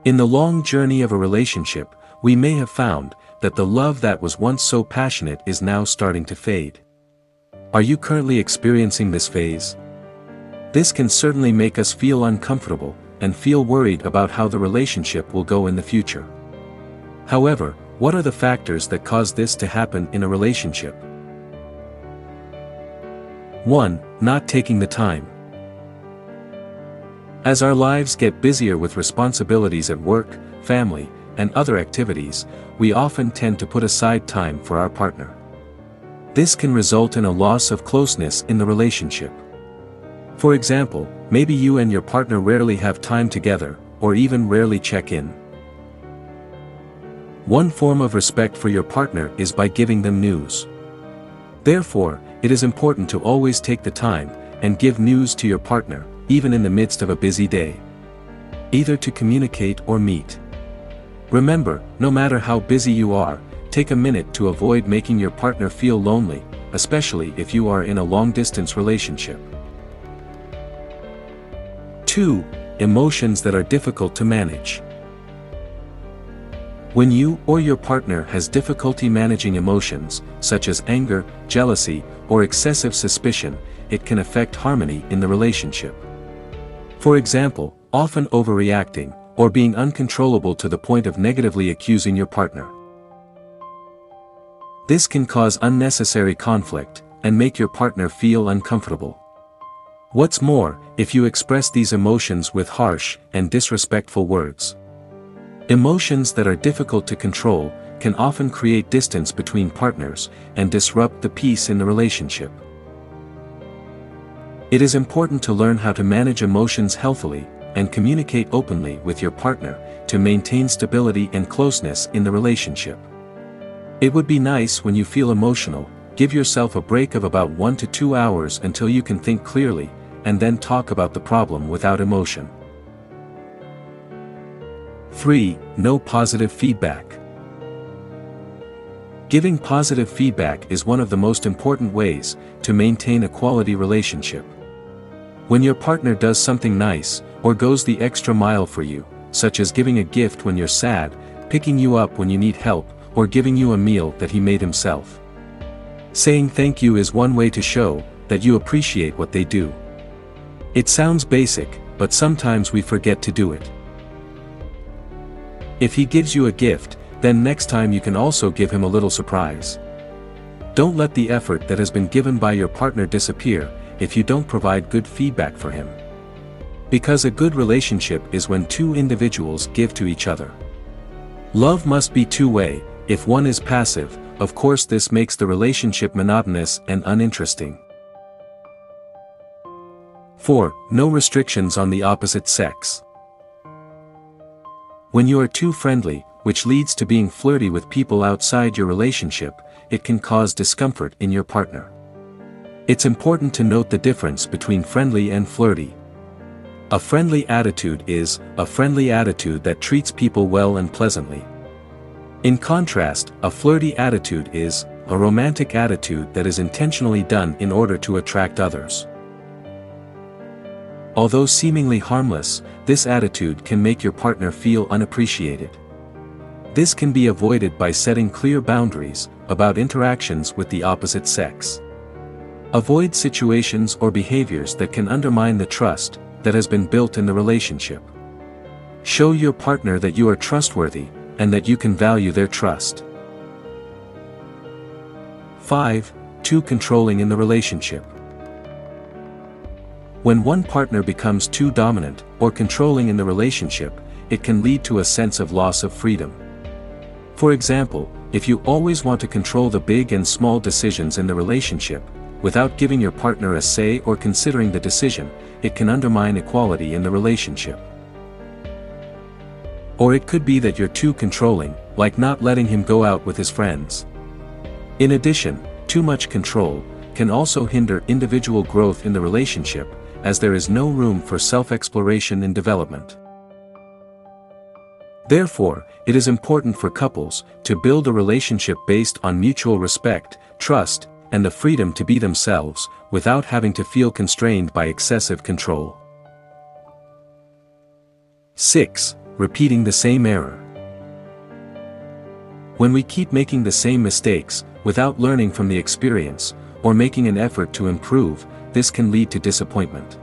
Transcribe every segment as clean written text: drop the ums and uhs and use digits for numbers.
In the long journey of a relationship, we may have found that the love that was once so passionate is now starting to fade. Are you currently experiencing this phase? This can certainly make us feel uncomfortable and feel worried about how the relationship will go in the future. However, what are the factors that cause this to happen in a relationship? 1. Not taking the time. As our lives get busier with responsibilities at work, family, and other activities, we often tend to put aside time for our partner. This can result in a loss of closeness in the relationship. For example, maybe you and your partner rarely have time together, or even rarely check in. One form of respect for your partner is by giving them news. Therefore, it is important to always take the time and give news to your partner, even in the midst of a busy day. Either to communicate or meet. Remember, no matter how busy you are, take a minute to avoid making your partner feel lonely, especially if you are in a long-distance relationship. 2. Emotions that are difficult to manage. When you or your partner has difficulty managing emotions, such as anger, jealousy, or excessive suspicion, it can affect harmony in the relationship. For example, often overreacting, or being uncontrollable to the point of negatively accusing your partner. This can cause unnecessary conflict, and make your partner feel uncomfortable. What's more, if you express these emotions with harsh and disrespectful words. Emotions that are difficult to control can often create distance between partners and disrupt the peace in the relationship. It is important to learn how to manage emotions healthily and communicate openly with your partner to maintain stability and closeness in the relationship. It would be nice when you feel emotional, give yourself a break of about 1 to 2 hours until you can think clearly, and then talk about the problem without emotion. 3. No positive feedback. Giving positive feedback is one of the most important ways to maintain a quality relationship. When your partner does something nice, or goes the extra mile for you, such as giving a gift when you're sad, picking you up when you need help, or giving you a meal that he made himself. Saying thank you is one way to show that you appreciate what they do. It sounds basic, but sometimes we forget to do it. If he gives you a gift, then next time you can also give him a little surprise. Don't let the effort that has been given by your partner disappear if you don't provide good feedback for him. Because a good relationship is when two individuals give to each other. Love must be two-way. If one is passive, of course this makes the relationship monotonous and uninteresting. 4. No restrictions on the opposite sex. When you are too friendly, which leads to being flirty with people outside your relationship, it can cause discomfort in your partner. It's important to note the difference between friendly and flirty. A friendly attitude is a friendly attitude that treats people well and pleasantly. In contrast, a flirty attitude is a romantic attitude that is intentionally done in order to attract others. Although seemingly harmless, this attitude can make your partner feel unappreciated. This can be avoided by setting clear boundaries about interactions with the opposite sex. Avoid situations or behaviors that can undermine the trust that has been built in the relationship. Show your partner that you are trustworthy and that you can value their trust. 5. Too controlling in the relationship. When one partner becomes too dominant or controlling in the relationship, it can lead to a sense of loss of freedom. For example, if you always want to control the big and small decisions in the relationship, without giving your partner a say or considering the decision, it can undermine equality in the relationship. Or it could be that you're too controlling, like not letting him go out with his friends. In addition, too much control can also hinder individual growth in the relationship, as there is no room for self-exploration and development. Therefore, it is important for couples to build a relationship based on mutual respect, trust, and the freedom to be themselves, without having to feel constrained by excessive control. 6. repeating the same error. When we keep making the same mistakes, without learning from the experience, or making an effort to improve, this can lead to disappointment.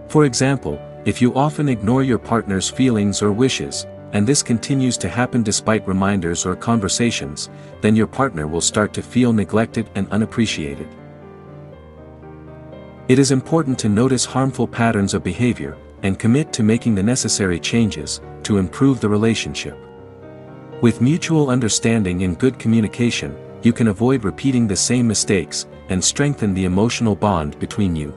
For example, if you often ignore your partner's feelings or wishes, and this continues to happen despite reminders or conversations, then your partner will start to feel neglected and unappreciated. It is important to notice harmful patterns of behavior, and commit to making the necessary changes, to improve the relationship. With mutual understanding and good communication, you can avoid repeating the same mistakes, and strengthen the emotional bond between you.